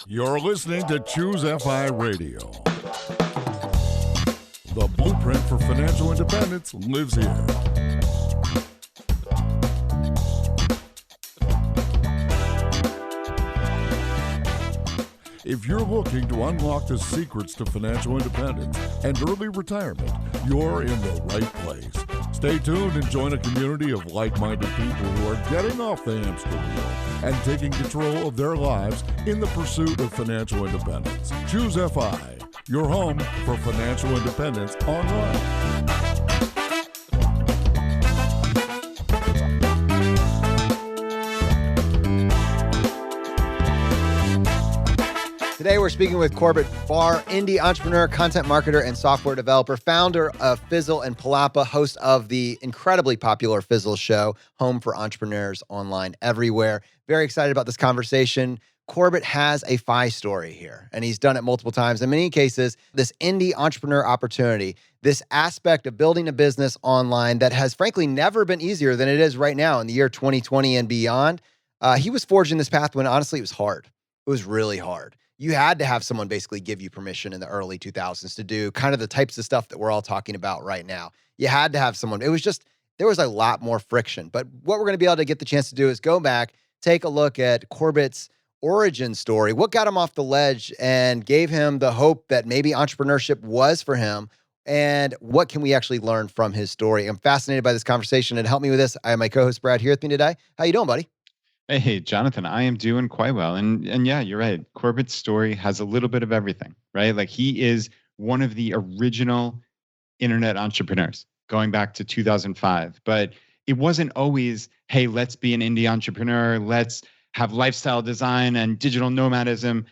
You're listening to ChooseFI Radio. The blueprint for financial independence lives here. If you're looking to unlock the secrets to financial independence and early retirement, you're in the right place. Stay tuned and join a community of like-minded people who are getting off the hamster wheel and taking control of their lives in the pursuit of financial independence. ChooseFI, your home for financial independence online. Today, we're speaking with Corbett Barr, indie entrepreneur, content marketer, and software developer, founder of Fizzle and Palapa, host of the incredibly popular Fizzle show, home for entrepreneurs online everywhere. Very excited about this conversation. Corbett has a FI story here, and he's done it multiple times. In many cases, this indie entrepreneur opportunity, this aspect of building a business online that has frankly never been easier than it is right now in the year 2020 and beyond. He was forging this path when honestly it was hard. It was really hard. You had to have someone basically give you permission in the early 2000s to do kind of the types of stuff that we're all talking about right now. You had to have someone. It was just, there was a lot more friction. But what we're going to be able to get the chance to do is go back, take a look at Corbett's origin story, what got him off the ledge and gave him the hope that maybe entrepreneurship was for him, and what can we actually learn from his story. I'm fascinated by this conversation, and help me with this, I have my co-host Brad here with me today. How you doing, buddy? Hey, Jonathan, I am doing quite well. And yeah, you're right. Corbett's story has a little bit of everything, right? Like he is one of the original internet entrepreneurs going back to 2005. But it wasn't always, hey, let's be an indie entrepreneur. Let's have lifestyle design and digital nomadism.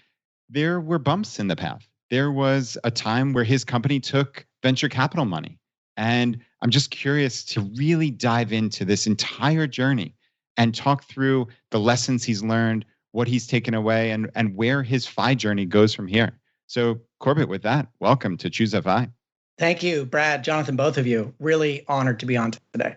There were bumps in the path. There was a time where his company took venture capital money. And I'm just curious to really dive into this entire journey and talk through the lessons he's learned, what he's taken away, and where his FI journey goes from here. So, Corbett, with that, welcome to ChooseFI. Thank you, Brad, Jonathan, both of you. Really honored to be on today.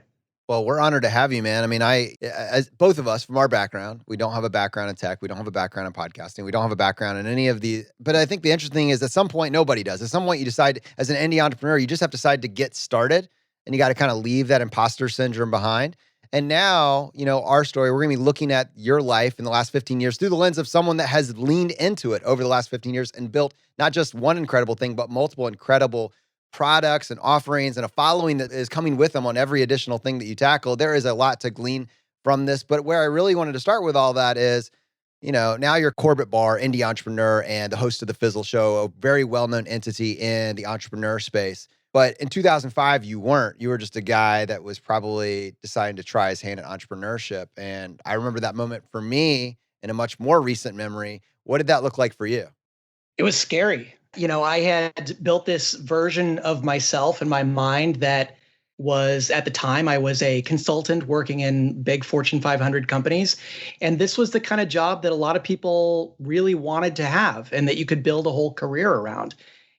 Well, we're honored to have you, man. I mean, as both of us, from our background, we don't have a background in tech. We don't have a background in podcasting. We don't have a background in any of the, but I think the interesting thing is at some point, nobody does. At some point, you decide as an indie entrepreneur, you just have to decide to get started, and you got to kind of leave that imposter syndrome behind. And now, our story, we're going to be looking at your life in the last 15 years through the lens of someone that has leaned into it over the last 15 years and built not just one incredible thing, but multiple incredible products and offerings and a following that is coming with them on every additional thing that you tackle. There is a lot to glean from this. But where I really wanted to start with all that is, now you're Corbett Barr, indie entrepreneur and the host of the Fizzle show, a very well-known entity in the entrepreneur space. But in 2005, you weren't. You were just a guy that was probably deciding to try his hand at entrepreneurship. And I remember that moment for me in a much more recent memory. What did that look like for you? It was scary. I had built this version of myself in my mind that was, at the time, I was a consultant working in big Fortune 500 companies. And this was the kind of job that a lot of people really wanted to have and that you could build a whole career around.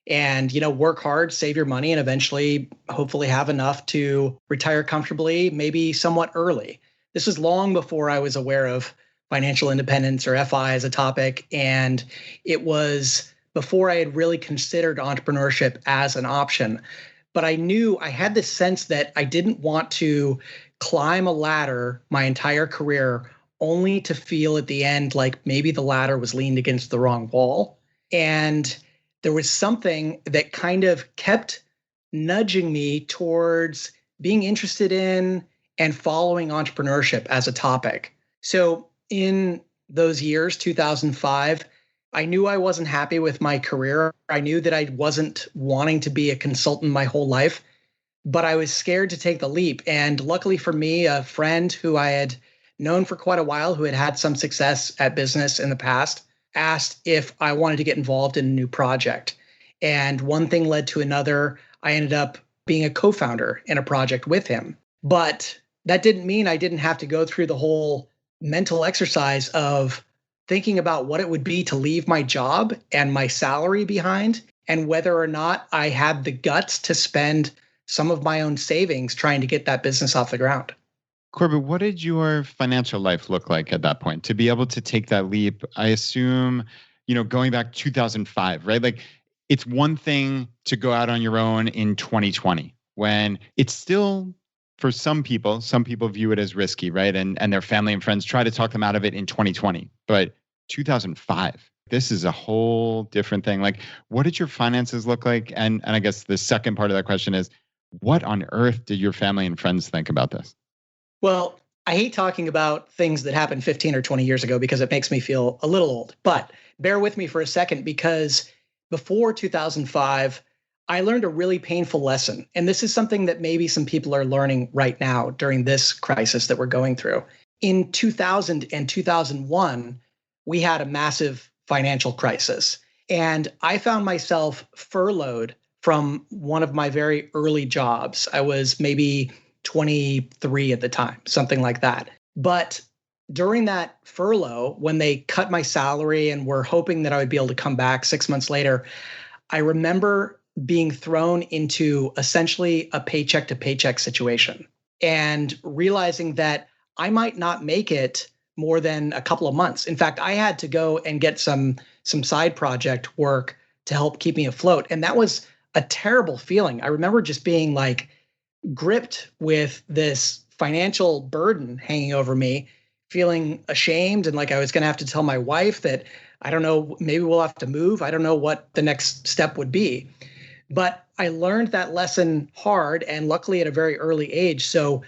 And, work hard, save your money, and eventually, hopefully have enough to retire comfortably, maybe somewhat early. This was long before I was aware of financial independence or FI as a topic. And it was before I had really considered entrepreneurship as an option. But I knew I had this sense that I didn't want to climb a ladder my entire career only to feel at the end like maybe the ladder was leaned against the wrong wall. And there was something that kind of kept nudging me towards being interested in and following entrepreneurship as a topic. So in those years, 2005, I knew I wasn't happy with my career. I knew that I wasn't wanting to be a consultant my whole life, but I was scared to take the leap. And luckily for me, a friend who I had known for quite a while, who had had some success at business in the past, asked if I wanted to get involved in a new project. And one thing led to another. I ended up being a co-founder in a project with him. But that didn't mean I didn't have to go through the whole mental exercise of thinking about what it would be to leave my job and my salary behind, and whether or not I had the guts to spend some of my own savings trying to get that business off the ground. Corbett, what did your financial life look like at that point to be able to take that leap? I assume, going back 2005, right? Like it's one thing to go out on your own in 2020 when it's still, for some people view it as risky, right? And their family and friends try to talk them out of it in 2020. But 2005, this is a whole different thing. Like, what did your finances look like? And I guess the second part of that question is, what on earth did your family and friends think about this? Well, I hate talking about things that happened 15 or 20 years ago because it makes me feel a little old. But bear with me for a second, because before 2005, I learned a really painful lesson. And this is something that maybe some people are learning right now during this crisis that we're going through. In 2000 and 2001, we had a massive financial crisis. And I found myself furloughed from one of my very early jobs. I was maybe 23 at the time, something like that. But during that furlough, when they cut my salary and were hoping that I would be able to come back 6 months later, I remember being thrown into essentially a paycheck to paycheck situation and realizing that I might not make it more than a couple of months. In fact, I had to go and get some side project work to help keep me afloat. And that was a terrible feeling. I remember just being like gripped with this financial burden hanging over me, feeling ashamed and like I was going to have to tell my wife that, I don't know, maybe we'll have to move. I don't know what the next step would be. But I learned that lesson hard, and luckily at a very early age. So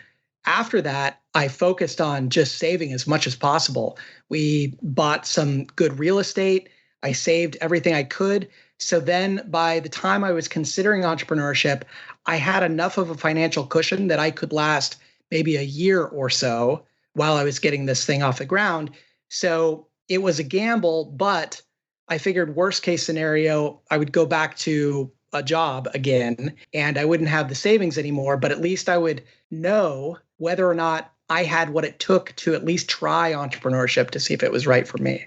after that, I focused on just saving as much as possible. We bought some good real estate. I saved everything I could. So then by the time I was considering entrepreneurship, I had enough of a financial cushion that I could last maybe a year or so while I was getting this thing off the ground. So it was a gamble, but I figured worst case scenario, I would go back to a job again and I wouldn't have the savings anymore, but at least I would know whether or not I had what it took to at least try entrepreneurship to see if it was right for me.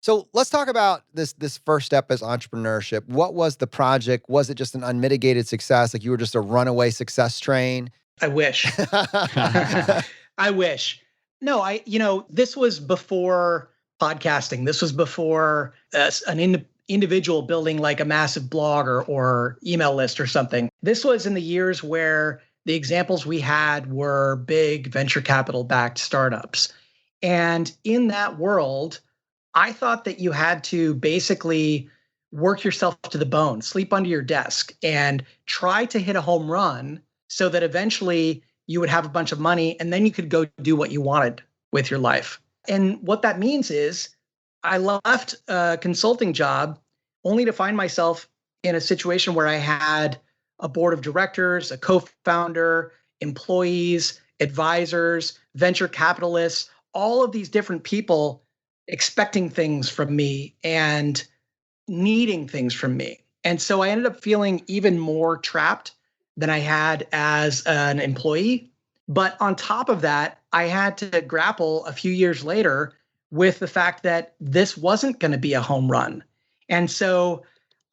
So let's talk about this first step as entrepreneurship. What was the project? Was it just an unmitigated success? Like you were just a runaway success train? I wish. I wish. No, this was before podcasting. This was before an individual building like a massive blog or email list or something. This was in the years where the examples we had were big venture capital backed startups. And in that world, I thought that you had to basically work yourself to the bone, sleep under your desk, and try to hit a home run so that eventually you would have a bunch of money and then you could go do what you wanted with your life. And what that means is I left a consulting job only to find myself in a situation where I had a board of directors, a co-founder, employees, advisors, venture capitalists, all of these different people expecting things from me and needing things from me. And so I ended up feeling even more trapped than I had as an employee. But on top of that, I had to grapple a few years later with the fact that this wasn't going to be a home run. And so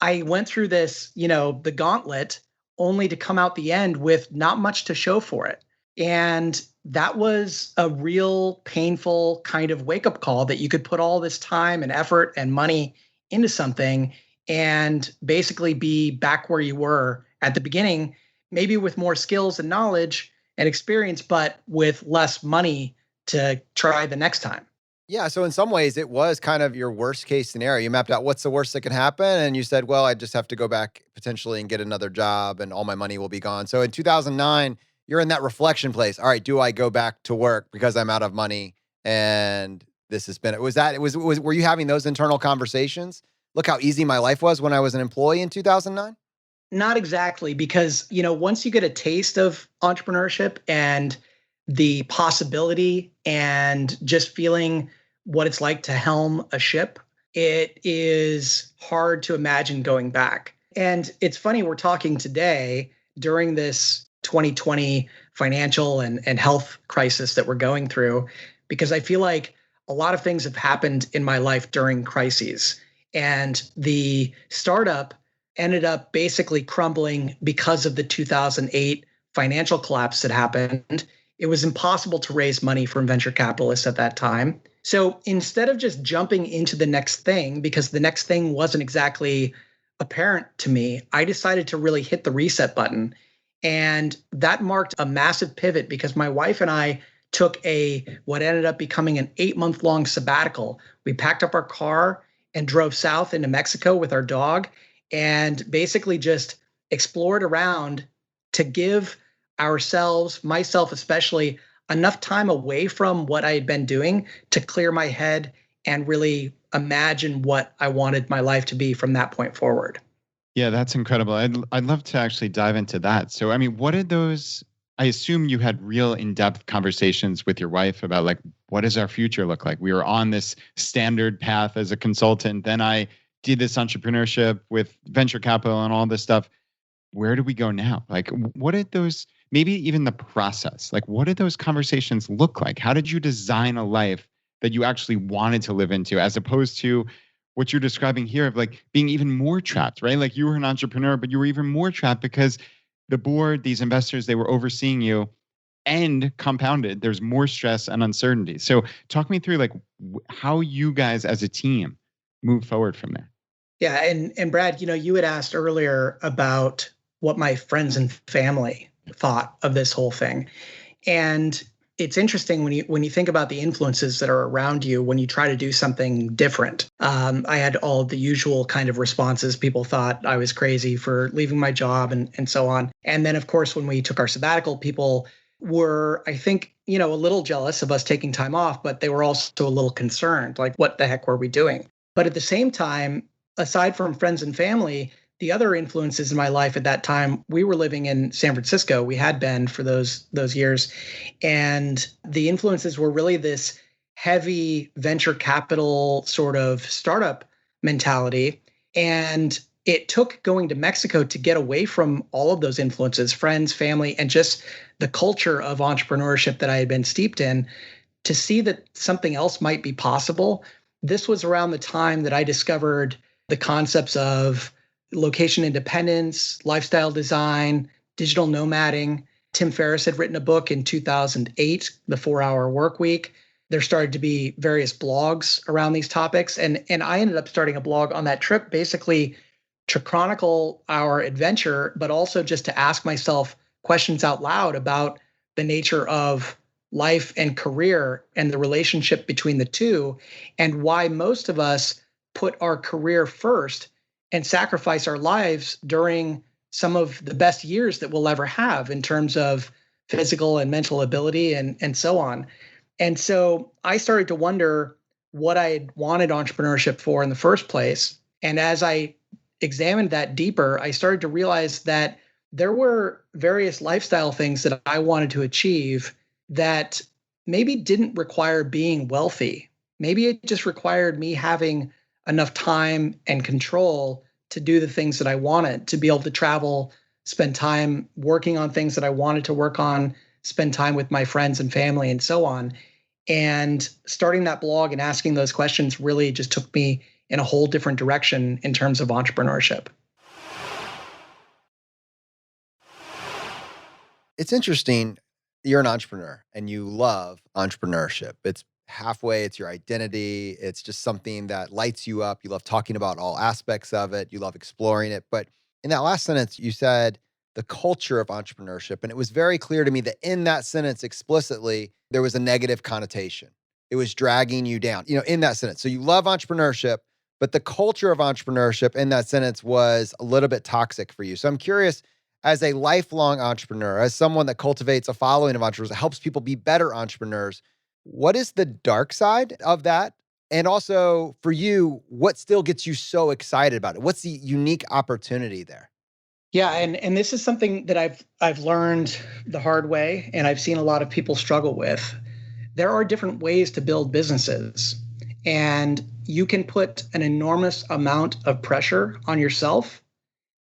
I went through this, the gauntlet, only to come out the end with not much to show for it. And that was a real painful kind of wake-up call that you could put all this time and effort and money into something and basically be back where you were at the beginning, maybe with more skills and knowledge and experience, but with less money to try the next time. Yeah. So in some ways, it was kind of your worst case scenario. You mapped out what's the worst that could happen. And you said, well, I just have to go back potentially and get another job and all my money will be gone. So in 2009, you're in that reflection place. All right, do I go back to work because I'm out of money? And this has been, were you having those internal conversations? Look how easy my life was when I was an employee in 2009? Not exactly, because, once you get a taste of entrepreneurship and the possibility and just feeling what it's like to helm a ship, it is hard to imagine going back. And it's funny, we're talking today during this 2020 financial and health crisis that we're going through, because I feel like a lot of things have happened in my life during crises. And the startup ended up basically crumbling because of the 2008 financial collapse that happened. it was impossible to raise money from venture capitalists at that time. So instead of just jumping into the next thing, because the next thing wasn't exactly apparent to me, I decided to really hit the reset button. And that marked a massive pivot because my wife and I took what ended up becoming an 8-month-long sabbatical. We packed up our car and drove south into Mexico with our dog and basically just explored around to give ourselves, myself especially, enough time away from what I had been doing to clear my head and really imagine what I wanted my life to be from that point forward. Yeah, that's incredible. I'd love to actually dive into that. So, I mean, what did those, I assume you had real in-depth conversations with your wife about like, what does our future look like? We were on this standard path as a consultant. Then I did this entrepreneurship with venture capital and all this stuff. Where do we go now? Like, what did those, maybe even the process, like, what did those conversations look like? How did you design a life that you actually wanted to live into, as opposed to what you're describing here of like being even more trapped, right? Like you were an entrepreneur, but you were even more trapped because the board, these investors, they were overseeing you, and compounded, there's more stress and uncertainty. So talk me through like how you guys as a team move forward from there. Yeah. And Brad, you had asked earlier about what my friends and family thought of this whole thing. And it's interesting when you think about the influences that are around you when you try to do something different. I had all the usual kind of responses. People thought I was crazy for leaving my job and so on. And then, of course, when we took our sabbatical, people were, I think, a little jealous of us taking time off, but they were also a little concerned, like, what the heck were we doing? But at the same time, aside from friends and family, the other influences in my life at that time, we were living in San Francisco. We had been for those years. And the influences were really this heavy venture capital sort of startup mentality. And it took going to Mexico to get away from all of those influences, friends, family, and just the culture of entrepreneurship that I had been steeped in, to see that something else might be possible. This was around the time that I discovered the concepts of location independence, lifestyle design, digital nomading. Tim Ferriss had written a book in 2008, The 4-Hour Work Week. There started to be various blogs around these topics. And I ended up starting a blog on that trip, basically to chronicle our adventure, but also just to ask myself questions out loud about the nature of life and career and the relationship between the two, and why most of us put our career first and sacrifice our lives during some of the best years that we'll ever have in terms of physical and mental ability and so on. And so I started to wonder what I had wanted entrepreneurship for in the first place. And as I examined that deeper, I started to realize that there were various lifestyle things that I wanted to achieve that maybe didn't require being wealthy. Maybe it just required me having enough time and control to do the things that I wanted, to be able to travel, spend time working on things that I wanted to work on, spend time with my friends and family and so on. And starting that blog and asking those questions really just took me in a whole different direction in terms of entrepreneurship. It's interesting. You're an entrepreneur and you love entrepreneurship. It's halfway, it's your identity. It's just something that lights you up. You love talking about all aspects of it. You love exploring it. But in that last sentence, you said the culture of entrepreneurship. And it was very clear to me that in that sentence explicitly, there was a negative connotation. It was dragging you down, in that sentence. So you love entrepreneurship, but the culture of entrepreneurship in that sentence was a little bit toxic for you. So I'm curious, as a lifelong entrepreneur, as someone that cultivates a following of entrepreneurs, that helps people be better entrepreneurs, what is the dark side of that? And also for you, what still gets you so excited about it? What's the unique opportunity there? Yeah, and this is something that I've learned the hard way, and I've seen a lot of people struggle with. There are different ways to build businesses, and you can put an enormous amount of pressure on yourself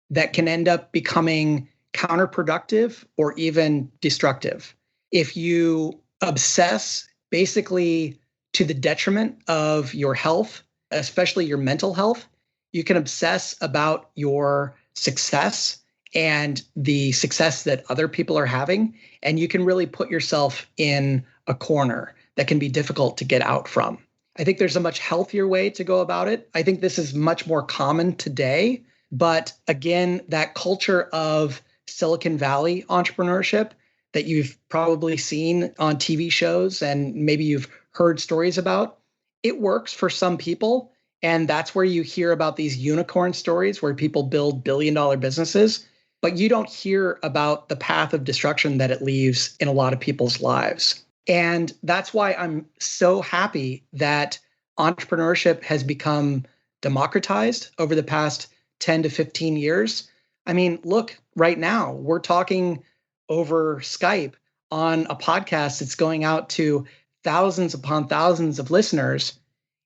that can end up becoming counterproductive or even destructive. If you obsess basically to the detriment of your health, especially your mental health, you can obsess about your success and the success that other people are having. And you can really put yourself in a corner that can be difficult to get out from. I think there's a much healthier way to go about it. I think this is much more common today. But again, that culture of Silicon Valley entrepreneurship that you've probably seen on TV shows and maybe you've heard stories about, it works for some people. And that's where you hear about these unicorn stories where people build billion-dollar businesses, but you don't hear about the path of destruction that it leaves in a lot of people's lives. And that's why I'm so happy that entrepreneurship has become democratized over the past 10 to 15 years. I mean, look, right now, we're talking over Skype on a podcast that's going out to thousands upon thousands of listeners.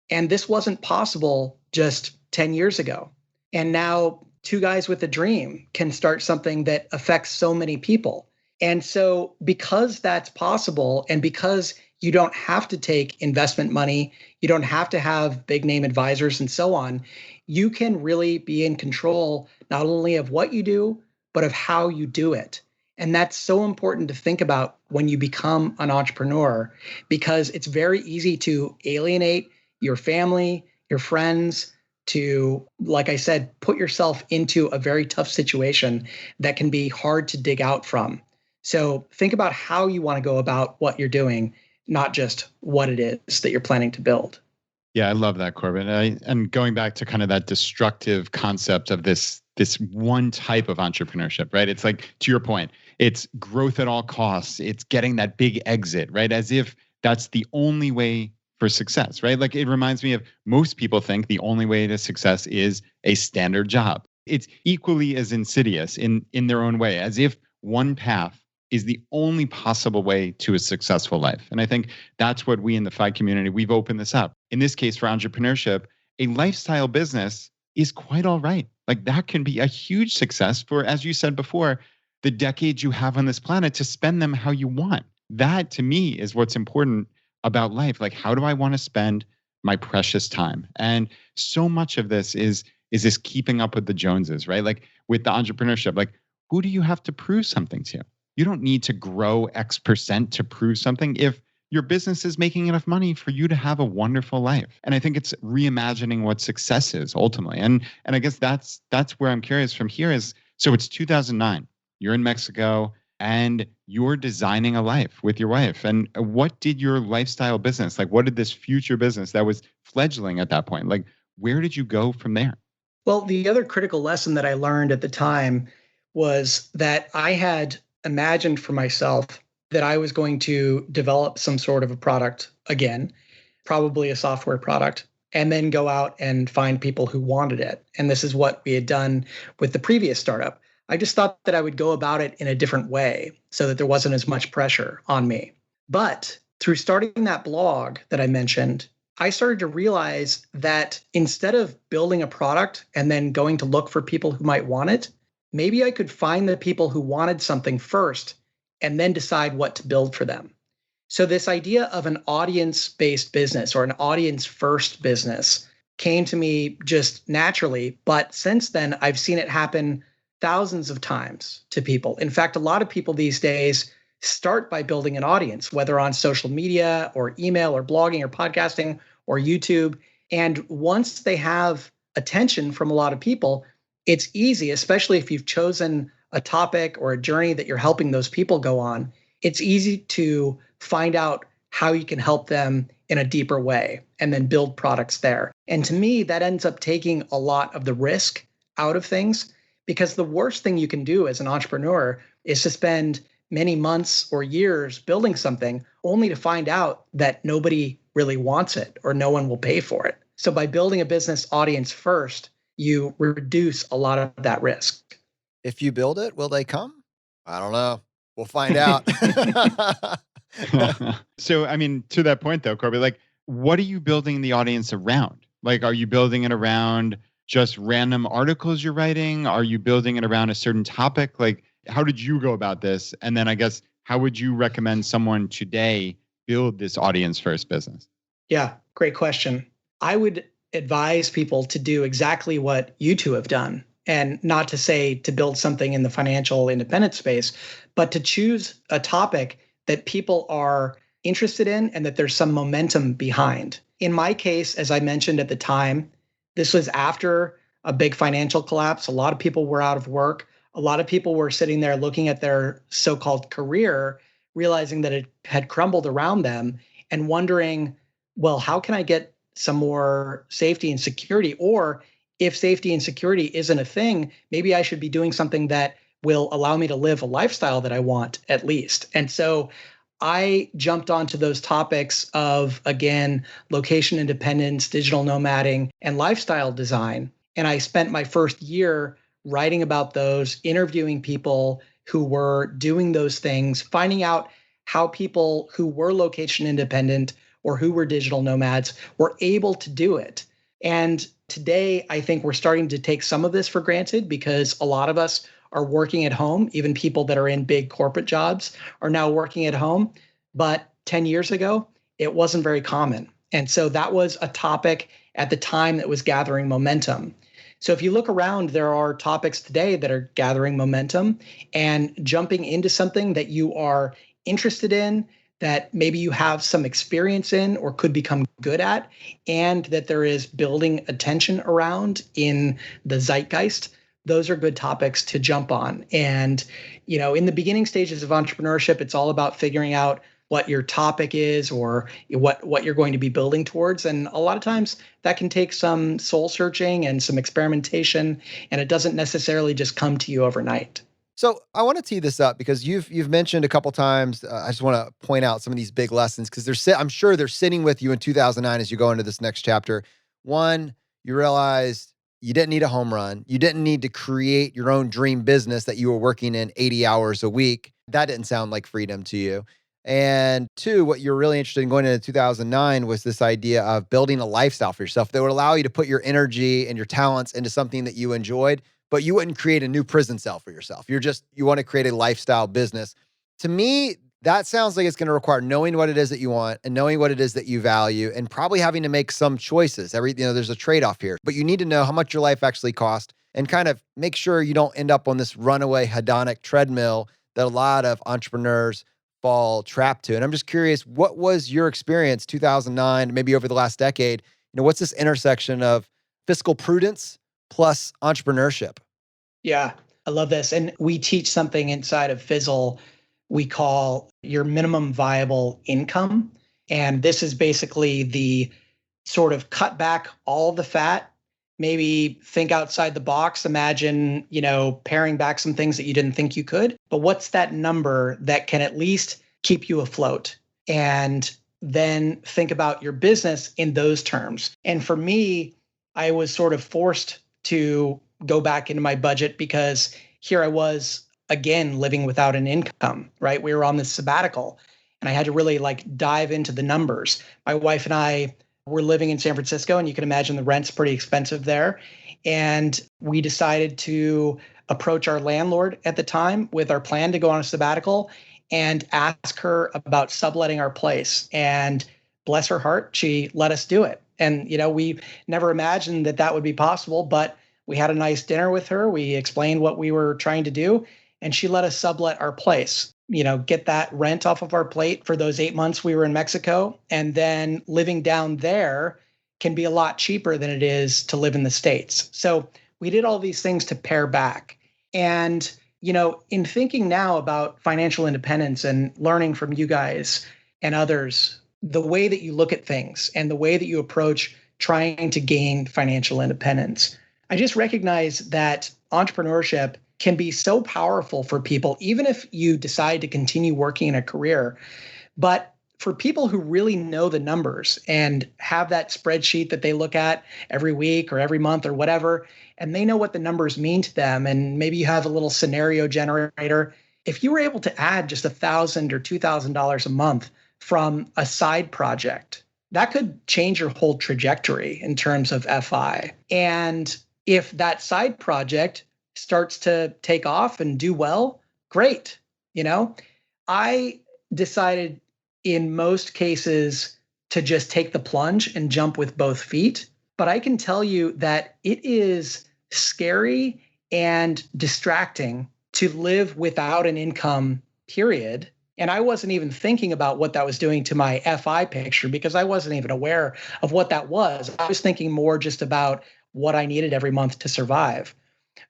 And this wasn't possible just 10 years ago. And now two guys with a dream can start something that affects so many people. And so because that's possible, and because you don't have to take investment money, you don't have to have big name advisors and so on, you can really be in control not only of what you do, but of how you do it. And that's so important to think about when you become an entrepreneur, because it's very easy to alienate your family, your friends, to, like I said, put yourself into a very tough situation that can be hard to dig out from. So think about how you want to go about what you're doing, not just what it is that you're planning to build. Yeah, I love that, Corbett. And going back to kind of that destructive concept of this one type of entrepreneurship, right? It's like, to your point, it's growth at all costs. It's getting that big exit, right? As if that's the only way for success, right? Like, it reminds me of, most people think the only way to success is a standard job. It's equally as insidious in their own way, as if one path is the only possible way to a successful life. And I think that's what we in the FI community, we've opened this up. In this case, for entrepreneurship, a lifestyle business is quite all right. Like, that can be a huge success for, as you said before, the decades you have on this planet to spend them how you want. That, to me, is what's important about life. Like, how do I want to spend my precious time? And so much of this is this keeping up with the Joneses, right? Like, with the entrepreneurship, like, who do you have to prove something to? You don't need to grow X% to prove something if your business is making enough money for you to have a wonderful life. And I think it's reimagining what success is ultimately. And I guess that's where I'm curious from here is, so it's 2009, you're in Mexico and you're designing a life with your wife. And what did your lifestyle business, like, what did this future business that was fledgling at that point, like, where did you go from there? Well, the other critical lesson that I learned at the time was that I had imagined for myself that I was going to develop some sort of a product again, probably a software product, and then go out and find people who wanted it. And this is what we had done with the previous startup. I just thought that I would go about it in a different way so that there wasn't as much pressure on me. But through starting that blog that I mentioned, I started to realize that instead of building a product and then going to look for people who might want it, maybe I could find the people who wanted something first and then decide what to build for them. So this idea of an audience-based business or an audience-first business came to me just naturally. But since then, I've seen it happen thousands of times to people. In fact, a lot of people these days start by building an audience, whether on social media or email or blogging or podcasting or YouTube. And once they have attention from a lot of people, it's easy, especially if you've chosen a topic or a journey that you're helping those people go on, it's easy to find out how you can help them in a deeper way and then build products there. And to me, that ends up taking a lot of the risk out of things, because the worst thing you can do as an entrepreneur is to spend many months or years building something only to find out that nobody really wants it or no one will pay for it. So by building a business audience first, you reduce a lot of that risk. If you build it, will they come? I don't know. We'll find out. So, I mean, to that point though, Corbett, like, what are you building the audience around? Like, are you building it around just random articles you're writing? Are you building it around a certain topic? Like, how did you go about this? And then I guess, how would you recommend someone today build this audience first business? Yeah, great question. I would advise people to do exactly what you two have done And not to say to build something in the financial independence space, but to choose a topic that people are interested in and that there's some momentum behind. In my case, as I mentioned at the time, this was after a big financial collapse. A lot of people were out of work. A lot of people were sitting there looking at their so-called career, realizing that it had crumbled around them and wondering, well, how can I get some more safety and security? Or if safety and security isn't a thing, maybe I should be doing something that will allow me to live a lifestyle that I want at least. And so I jumped onto those topics of, again, location independence, digital nomading, and lifestyle design. And I spent my first year writing about those, interviewing people who were doing those things, finding out how people who were location independent or who were digital nomads were able to do it. And today, I think we're starting to take some of this for granted because a lot of us are working at home. Even people that are in big corporate jobs are now working at home. But 10 years ago, it wasn't very common. And so that was a topic at the time that was gathering momentum. So if you look around, there are topics today that are gathering momentum, and jumping into something that you are interested in, that maybe you have some experience in or could become good at, and that there is building attention around in the zeitgeist. Those are good topics to jump on. And, in the beginning stages of entrepreneurship, it's all about figuring out what your topic is or what you're going to be building towards. And a lot of times that can take some soul searching and some experimentation, and it doesn't necessarily just come to you overnight. So I want to tee this up because you've mentioned a couple times. I just want to point out some of these big lessons because I'm sure they're sitting with you in 2009 as you go into this next chapter. One, you realized you didn't need a home run. You didn't need to create your own dream business that you were working in 80 hours a week. That didn't sound like freedom to you. And two, what you're really interested in going into 2009 was this idea of building a lifestyle for yourself that would allow you to put your energy and your talents into something that you enjoyed, but you wouldn't create a new prison cell for yourself. You want to create a lifestyle business. To me, that sounds like it's going to require knowing what it is that you want and knowing what it is that you value and probably having to make some choices. There's a trade-off here, but you need to know how much your life actually costs and kind of make sure you don't end up on this runaway hedonic treadmill that a lot of entrepreneurs fall trapped to. And I'm just curious, what was your experience 2009, maybe over the last decade? What's this intersection of fiscal prudence plus entrepreneurship? Yeah, I love this. And we teach something inside of Fizzle we call your minimum viable income. And this is basically the sort of cut back all the fat, maybe think outside the box, imagine, paring back some things that you didn't think you could. But what's that number that can at least keep you afloat? And then think about your business in those terms. And for me, I was sort of forced to go back into my budget because here I was, again, living without an income, right? We were on this sabbatical and I had to really dive into the numbers. My wife and I were living in San Francisco, and you can imagine the rent's pretty expensive there. And we decided to approach our landlord at the time with our plan to go on a sabbatical and ask her about subletting our place. And bless her heart, she let us do it. And, we never imagined that would be possible, but we had a nice dinner with her. We explained what we were trying to do, and she let us sublet our place, get that rent off of our plate for those 8 months we were in Mexico. And then living down there can be a lot cheaper than it is to live in the States. So we did all these things to pare back. And, in thinking now about financial independence and learning from you guys and others, the way that you look at things and the way that you approach trying to gain financial independence, I just recognize that entrepreneurship can be so powerful for people, even if you decide to continue working in a career. But for people who really know the numbers and have that spreadsheet that they look at every week or every month or whatever, and they know what the numbers mean to them, and maybe you have a little scenario generator, if you were able to add just $1,000 or $2,000 a month from a side project, that could change your whole trajectory in terms of FI. And if that side project starts to take off and do well, great. I decided in most cases to just take the plunge and jump with both feet. But I can tell you that it is scary and distracting to live without an income, period. And I wasn't even thinking about what that was doing to my FI picture because I wasn't even aware of what that was. I was thinking more just about what I needed every month to survive.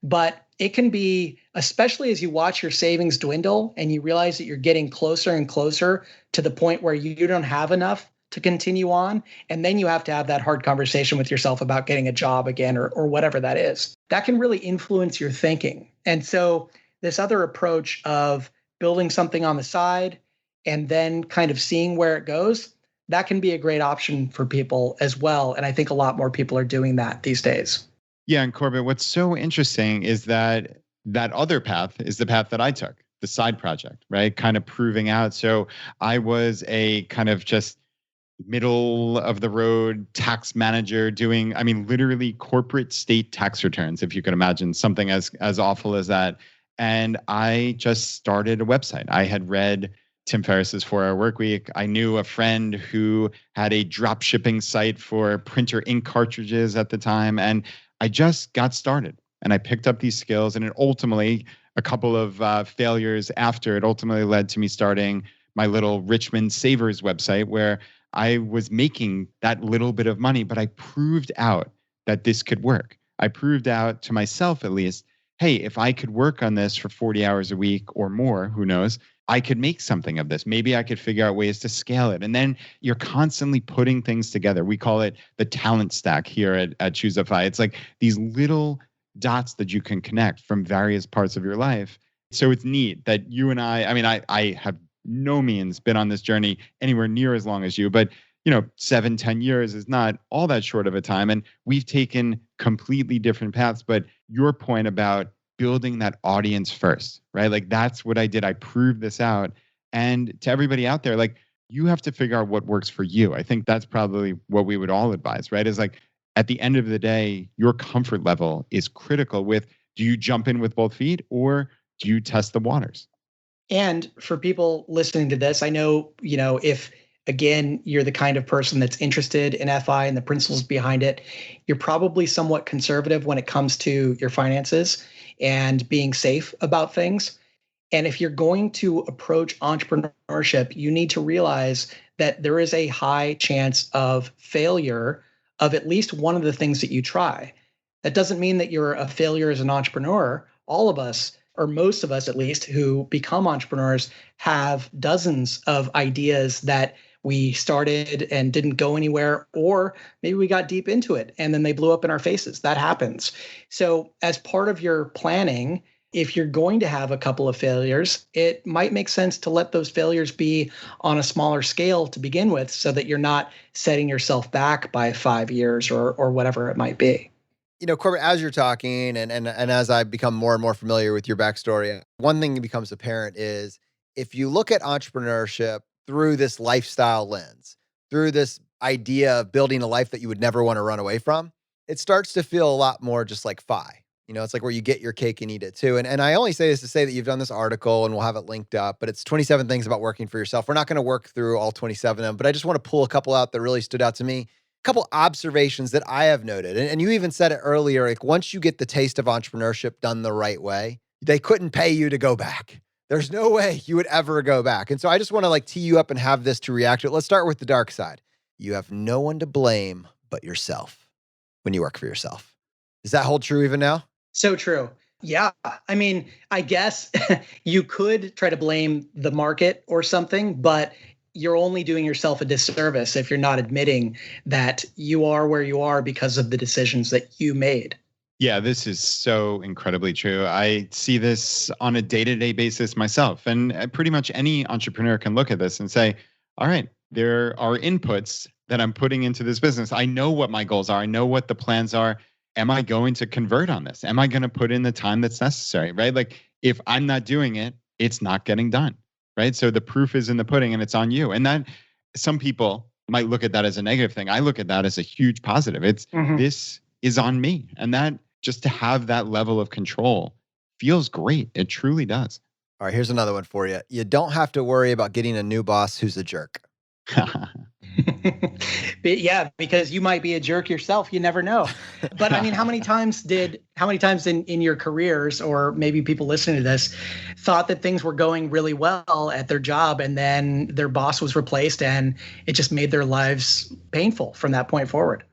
But it can be, especially as you watch your savings dwindle and you realize that you're getting closer and closer to the point where you don't have enough to continue on. And then you have to have that hard conversation with yourself about getting a job again or whatever that is. That can really influence your thinking. And so this other approach of building something on the side and then kind of seeing where it goes, that can be a great option for people as well. And I think a lot more people are doing that these days. Yeah. And Corbett, what's so interesting is that that other path is the path that I took, the side project, right? Kind of proving out. So I was a kind of just middle of the road tax manager doing, I mean, literally corporate state tax returns, if you could imagine something as awful as that. And I just started a website. I had read Tim Ferriss's 4-Hour Workweek. I knew a friend who had a drop shipping site for printer ink cartridges at the time. And I just got started and I picked up these skills. And it ultimately, a couple of failures after, it ultimately led to me starting my little Richmond Savers website where I was making that little bit of money, but I proved out that this could work. I proved out to myself, at least, hey, if I could work on this for 40 hours a week or more, who knows, I could make something of this. Maybe I could figure out ways to scale it. And then you're constantly putting things together. We call it the talent stack here at ChooseFI. It's like these little dots that you can connect from various parts of your life. So it's neat that you and I mean, I have no means been on this journey anywhere near as long as you, but 7-10 years is not all that short of a time. And we've taken completely different paths. But your point about building that audience first, right? Like that's what I did. I proved this out. And to everybody out there, like you have to figure out what works for you. I think that's probably what we would all advise, right? Is like at the end of the day, your comfort level is critical with, do you jump in with both feet or do you test the waters? And for people listening to this, I know, if again, you're the kind of person that's interested in FI and the principles behind it, you're probably somewhat conservative when it comes to your finances and being safe about things. And if you're going to approach entrepreneurship, you need to realize that there is a high chance of failure of at least one of the things that you try. That doesn't mean that you're a failure as an entrepreneur. All of us, or most of us at least, who become entrepreneurs have dozens of ideas that we started and didn't go anywhere, or maybe we got deep into it and then they blew up in our faces. That happens. So as part of your planning, if you're going to have a couple of failures, it might make sense to let those failures be on a smaller scale to begin with so that you're not setting yourself back by 5 years or whatever it might be. Corbett, as you're talking and as I become more and more familiar with your backstory, one thing that becomes apparent is if you look at entrepreneurship through this lifestyle lens, through this idea of building a life that you would never want to run away from, it starts to feel a lot more just like FI. It's like where you get your cake and eat it too. And I only say this to say that you've done this article and we'll have it linked up, but it's 27 things about working for yourself. We're not going to work through all 27 of them, but I just want to pull a couple out that really stood out to me. Couple observations that I have noted. And you even said it earlier, like once you get the taste of entrepreneurship done the right way, they couldn't pay you to go back. There's no way you would ever go back. And so I just want to like tee you up and have this to react to it. Let's start with the dark side. You have no one to blame but yourself when you work for yourself. Does that hold true even now? So true. Yeah. I mean, I guess you could try to blame the market or something, but you're only doing yourself a disservice if you're not admitting that you are where you are because of the decisions that you made. Yeah, this is so incredibly true. I see this on a day-to-day basis myself. And pretty much any entrepreneur can look at this and say, all right, there are inputs that I'm putting into this business. I know what my goals are. I know what the plans are. Am I going to convert on this? Am I going to put in the time that's necessary, right? Like if I'm not doing it, it's not getting done. Right. So the proof is in the pudding and it's on you. And that some people might look at that as a negative thing. I look at that as a huge positive. It's This is on me. And that just to have that level of control feels great. It truly does. All right. Here's another one for you. You don't have to worry about getting a new boss who's a jerk. But yeah, because you might be a jerk yourself. You never know. But I mean, how many times in your careers, or maybe people listening to this, thought that things were going really well at their job and then their boss was replaced and it just made their lives painful from that point forward?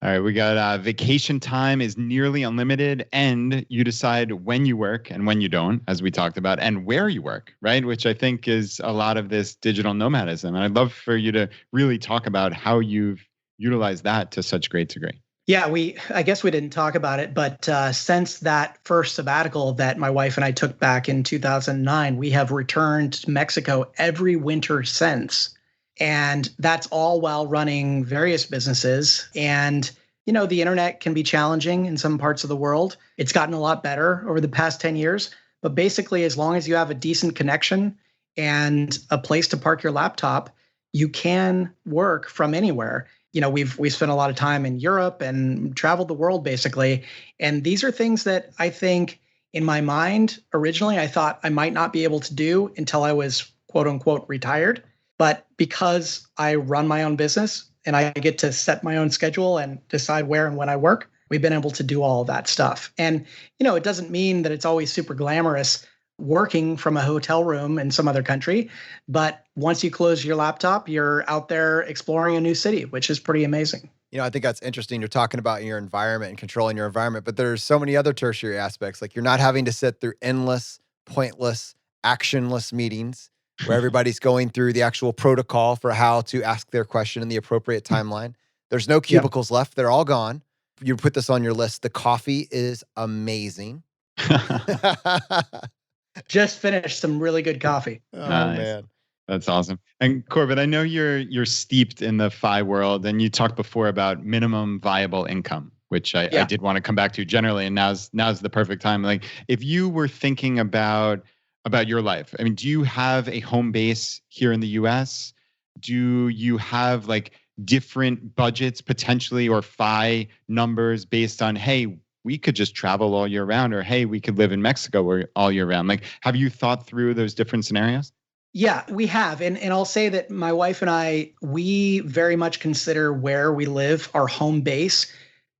All right, we got vacation time is nearly unlimited, and you decide when you work and when you don't, as we talked about, and where you work, right? Which I think is a lot of this digital nomadism. And I'd love for you to really talk about how you've utilized that to such great degree. Yeah, I guess we didn't talk about it, but since that first sabbatical that my wife and I took back in 2009, we have returned to Mexico every winter since. And that's all while running various businesses. And, the internet can be challenging in some parts of the world. It's gotten a lot better over the past 10 years. But basically, as long as you have a decent connection and a place to park your laptop, you can work from anywhere. We've spent a lot of time in Europe and traveled the world, basically. And these are things that I think in my mind, originally, I thought I might not be able to do until I was, quote unquote, retired. But because I run my own business and I get to set my own schedule and decide where and when I work, we've been able to do all of that stuff. And, it doesn't mean that it's always super glamorous working from a hotel room in some other country. But once you close your laptop, you're out there exploring a new city, which is pretty amazing. I think that's interesting. You're talking about your environment and controlling your environment, but there's so many other tertiary aspects. Like you're not having to sit through endless, pointless, actionless meetings where everybody's going through the actual protocol for how to ask their question in the appropriate timeline. There's no cubicles left. They're all gone. You put this on your list. The coffee is amazing. Just finished some really good coffee. Oh, nice. Man. That's awesome. And Corbett, I know you're steeped in the FI world, and you talked before about minimum viable income, which I did want to come back to generally, and now's the perfect time. Like, if you were thinking about your life, I mean, do you have a home base here in the US? Do you have like different budgets potentially, or FI numbers based on, hey, we could just travel all year round, or hey, we could live in Mexico all year round? Like, have you thought through those different scenarios? Yeah, we have. And I'll say that my wife and I, we very much consider where we live our home base.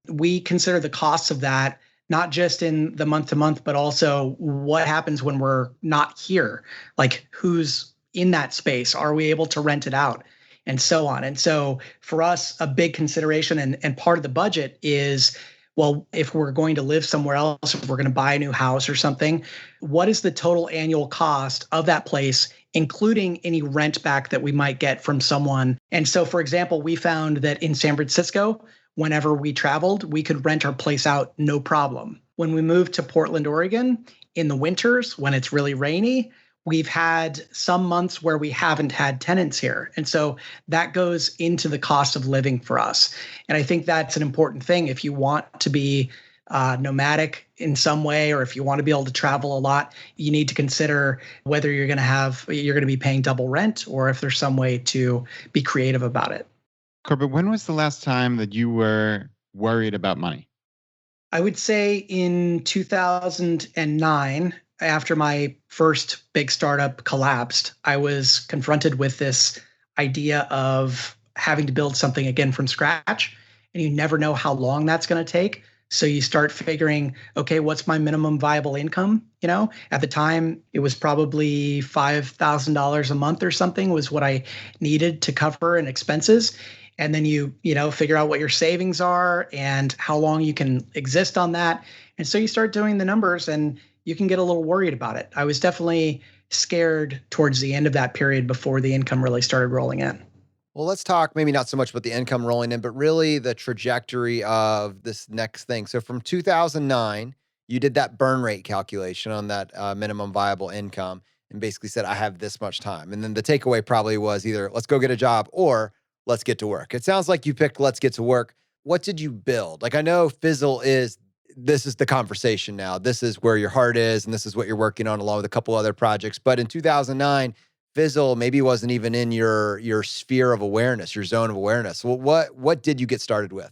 We consider the costs of that, not just in the month to month, but also what happens when we're not here. Like, who's in that space? Are we able to rent it out? And so on. And so for us, a big consideration and part of the budget is, well, if we're going to live somewhere else, if we're going to buy a new house or something, what is the total annual cost of that place, including any rent back that we might get from someone? And so, for example, we found that in San Francisco, whenever we traveled, we could rent our place out no problem. When we moved to Portland, Oregon, in the winters, when it's really rainy, we've had some months where we haven't had tenants here. And so that goes into the cost of living for us. And I think that's an important thing. If you want to be nomadic in some way, or if you want to be able to travel a lot, you need to consider whether you're going to be paying double rent, or if there's some way to be creative about it. Corbett, when was the last time that you were worried about money? I would say in 2009, after my first big startup collapsed, I was confronted with this idea of having to build something again from scratch. And you never know how long that's going to take. So you start figuring, okay, what's my minimum viable income? At the time, it was probably $5,000 a month or something was what I needed to cover in expenses. And then you figure out what your savings are and how long you can exist on that. And so you start doing the numbers, and you can get a little worried about it. I was definitely scared towards the end of that period before the income really started rolling in. Well, let's talk maybe not so much about the income rolling in, but really the trajectory of this next thing. So from 2009, you did that burn rate calculation on that minimum viable income and basically said, I have this much time. And then the takeaway probably was either let's go get a job or let's get to work. It sounds like you picked let's get to work. What did you build? Like, I know Fizzle this is the conversation now. This is where your heart is, and this is what you're working on along with a couple other projects. But in 2009, Fizzle maybe wasn't even in your sphere of awareness, your zone of awareness. Well, what did you get started with?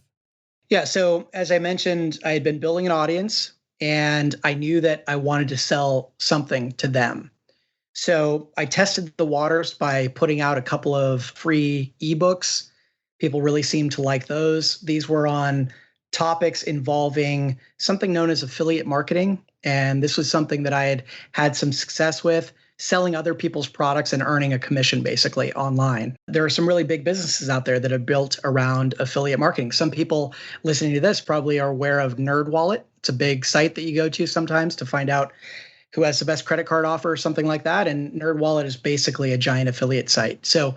Yeah, so as I mentioned, I had been building an audience, and I knew that I wanted to sell something to them. So I tested the waters by putting out a couple of free ebooks People really seemed to like those. These were on topics involving something known as affiliate marketing. And this was something that I had had some success with, selling other people's products and earning a commission basically online. There are some really big businesses out there that have built around affiliate marketing. Some people listening to this probably are aware of NerdWallet. It's a big site that you go to sometimes to find out who has the best credit card offer or something like that. And NerdWallet is basically a giant affiliate site. So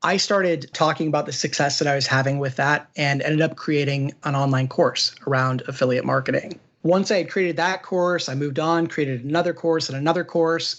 I started talking about the success that I was having with that and ended up creating an online course around affiliate marketing. Once I had created that course, I moved on, created another course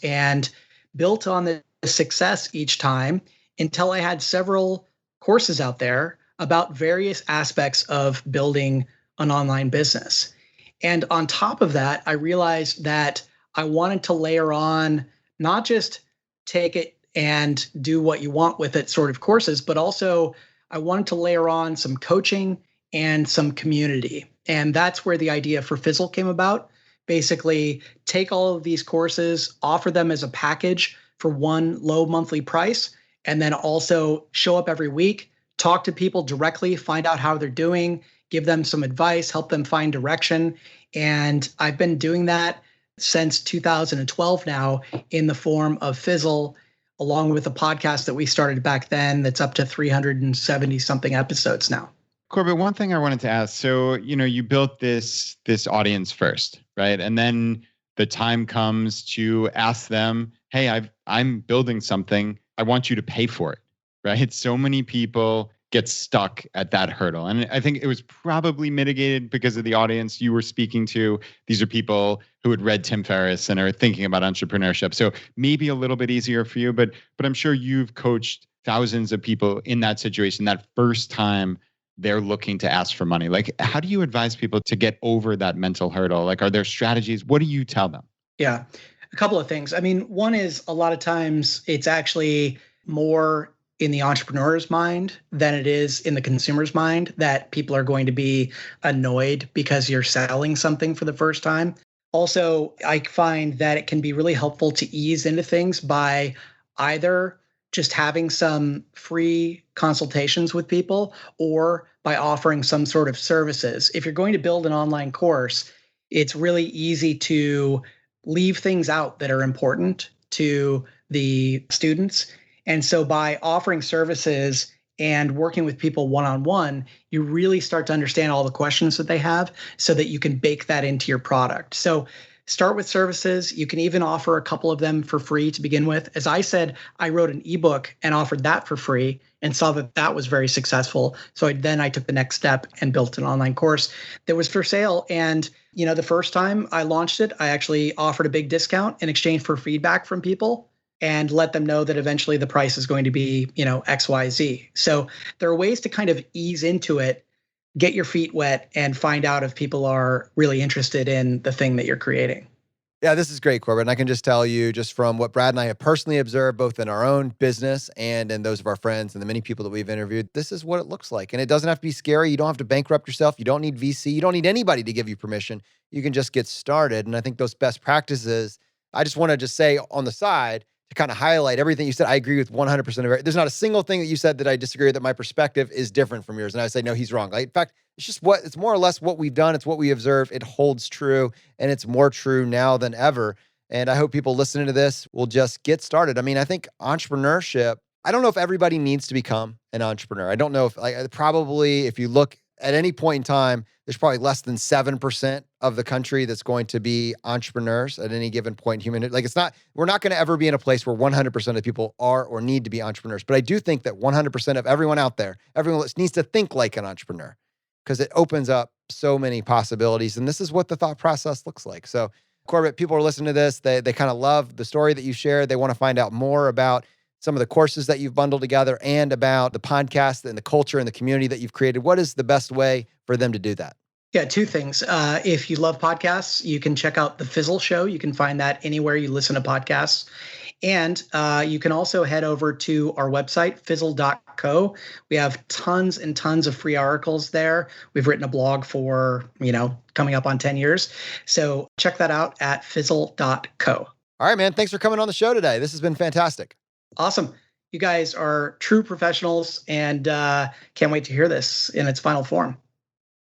and built on the success each time until I had several courses out there about various aspects of building an online business. And on top of that, I realized that I wanted to layer on not just take it and do what you want with it sort of courses, but also I wanted to layer on some coaching and some community. And that's where the idea for Fizzle came about. Basically, take all of these courses, offer them as a package for one low monthly price, and then also show up every week, talk to people directly, find out how they're doing, give them some advice, help them find direction. And I've been doing that since 2012 now in the form of Fizzle, along with a podcast that we started back then that's up to 370 something episodes now. Corbett, one thing I wanted to ask. So, you built this audience first, right? And then the time comes to ask them, hey, I'm building something. I want you to pay for it, right? So many people get stuck at that hurdle. And I think it was probably mitigated because of the audience you were speaking to. These are people who had read Tim Ferriss and are thinking about entrepreneurship. So maybe a little bit easier for you, but I'm sure you've coached thousands of people in that situation, that first time they're looking to ask for money. Like, how do you advise people to get over that mental hurdle? Like, are there strategies? What do you tell them? Yeah, a couple of things. I mean, one is a lot of times it's actually more in the entrepreneur's mind than it is in the consumer's mind that people are going to be annoyed because you're selling something for the first time. Also, I find that it can be really helpful to ease into things by either just having some free consultations with people or by offering some sort of services. If you're going to build an online course, it's really easy to leave things out that are important to the students. And so by offering services and working with people one-on-one, you really start to understand all the questions that they have so that you can bake that into your product. So start with services. You can even offer a couple of them for free to begin with. As I said, I wrote an ebook and offered that for free and saw that that was very successful. So then I took the next step and built an online course that was for sale. And the first time I launched it, I actually offered a big discount in exchange for feedback from people and let them know that eventually the price is going to be, X, Y, Z. So there are ways to kind of ease into it, get your feet wet, and find out if people are really interested in the thing that you're creating. Yeah, this is great, Corbett. And I can just tell you, just from what Brad and I have personally observed, both in our own business and in those of our friends and the many people that we've interviewed, this is what it looks like. And it doesn't have to be scary. You don't have to bankrupt yourself. You don't need VC. You don't need anybody to give you permission. You can just get started. And I think those best practices, I just want to just say on the side, to kind of highlight everything you said, I agree with 100% of it. There's not a single thing that you said that I disagree with, that my perspective is different from yours. And I say, no, he's wrong. Like, in fact, it's more or less what we've done. It's what we observe. It holds true, and it's more true now than ever. And I hope people listening to this will just get started. I mean, I think entrepreneurship, I don't know if everybody needs to become an entrepreneur. I don't know if probably if you look at any point in time, there's probably less than 7% of the country that's going to be entrepreneurs at any given point in human. Like, we're not going to ever be in a place where 100% of people are or need to be entrepreneurs. But I do think that 100% of everyone out there, everyone needs to think like an entrepreneur, because it opens up so many possibilities. And this is what the thought process looks like. So, Corbett, people are listening to this. They kind of love the story that you shared. They want to find out more about some of the courses that you've bundled together and about the podcast and the culture and the community that you've created. What is the best way for them to do that? Yeah, two things. If you love podcasts, you can check out The Fizzle Show. You can find that anywhere you listen to podcasts. And you can also head over to our website, fizzle.co. We have tons and tons of free articles there. We've written a blog for, coming up on 10 years. So check that out at fizzle.co. All right, man. Thanks for coming on the show today. This has been fantastic. Awesome. You guys are true professionals, and can't wait to hear this in its final form.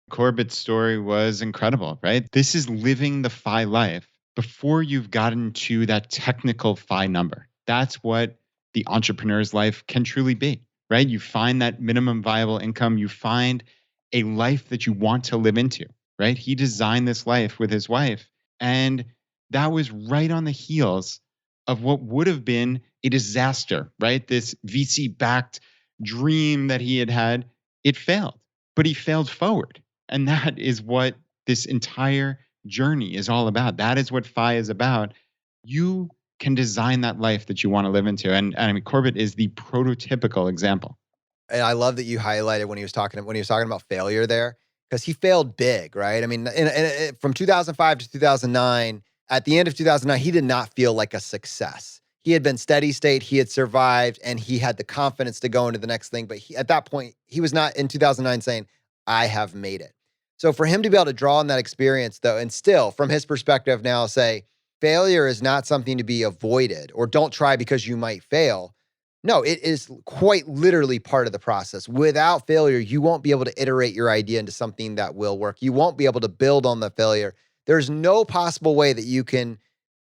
Corbett's story was incredible, right? This is living the FI life before you've gotten to that technical FI number. That's what the entrepreneur's life can truly be, right? You find that minimum viable income, you find a life that you want to live into, right? He designed this life with his wife, and that was right on the heels of what would have been a disaster, right? This VC-backed dream that he had, it failed, but he failed forward. And that is what this entire journey is all about. That is what FI is about. You can design that life that you want to live into. And I mean, Corbett is the prototypical example. And I love that you highlighted when he was talking about failure there, because he failed big, right? I mean, from 2005 to 2009, at the end of 2009, he did not feel like a success. He had been steady state, he had survived, and he had the confidence to go into the next thing. But at that point, he was not in 2009 saying, I have made it. So for him to be able to draw on that experience, though, and still, from his perspective now, say, failure is not something to be avoided, or don't try because you might fail. No, it is quite literally part of the process. Without failure, you won't be able to iterate your idea into something that will work. You won't be able to build on the failure. There's no possible way that you can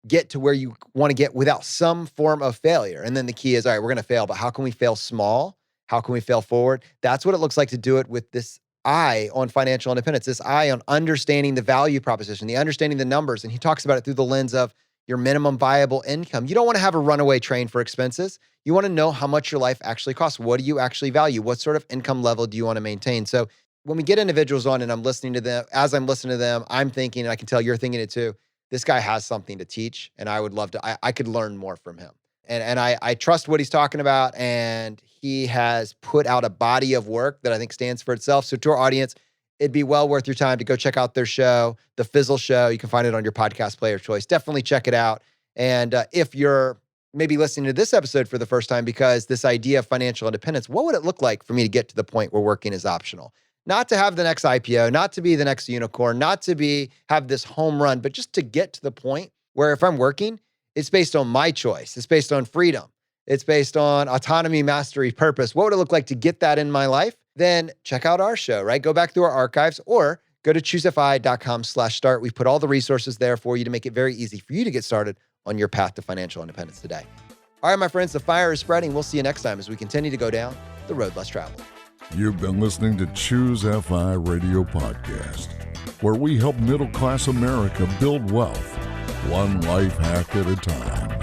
get to where you want to get without some form of failure. And then the key is, all right, we're going to fail, but how can we fail small? How can we fail forward? That's what it looks like to do it with this eye on financial independence, this eye on understanding the value proposition, the understanding the numbers. And he talks about it through the lens of your minimum viable income. You don't want to have a runaway train for expenses. You want to know how much your life actually costs. What do you actually value? What sort of income level do you want to maintain? So when we get individuals on and I'm listening to them, as I'm listening to them, I'm thinking, and I can tell you're thinking it too, this guy has something to teach, and I would love to, I could learn more from him. And I trust what he's talking about, and he has put out a body of work that I think stands for itself. So to our audience, it'd be well worth your time to go check out their show, The Fizzle Show. You can find it on your podcast player of choice. Definitely check it out. And if you're maybe listening to this episode for the first time, because this idea of financial independence, what would it look like for me to get to the point where working is optional? Not to have the next IPO, not to be the next unicorn, not to have this home run, but just to get to the point where if I'm working, it's based on my choice. It's based on freedom. It's based on autonomy, mastery, purpose. What would it look like to get that in my life? Then check out our show, right? Go back through our archives or go to ChooseFI.com/start. We've put all the resources there for you to make it very easy for you to get started on your path to financial independence today. All right, my friends, the fire is spreading. We'll see you next time as we continue to go down the road less traveled. You've been listening to ChooseFI Radio Podcast, where we help middle-class America build wealth, one life hack at a time.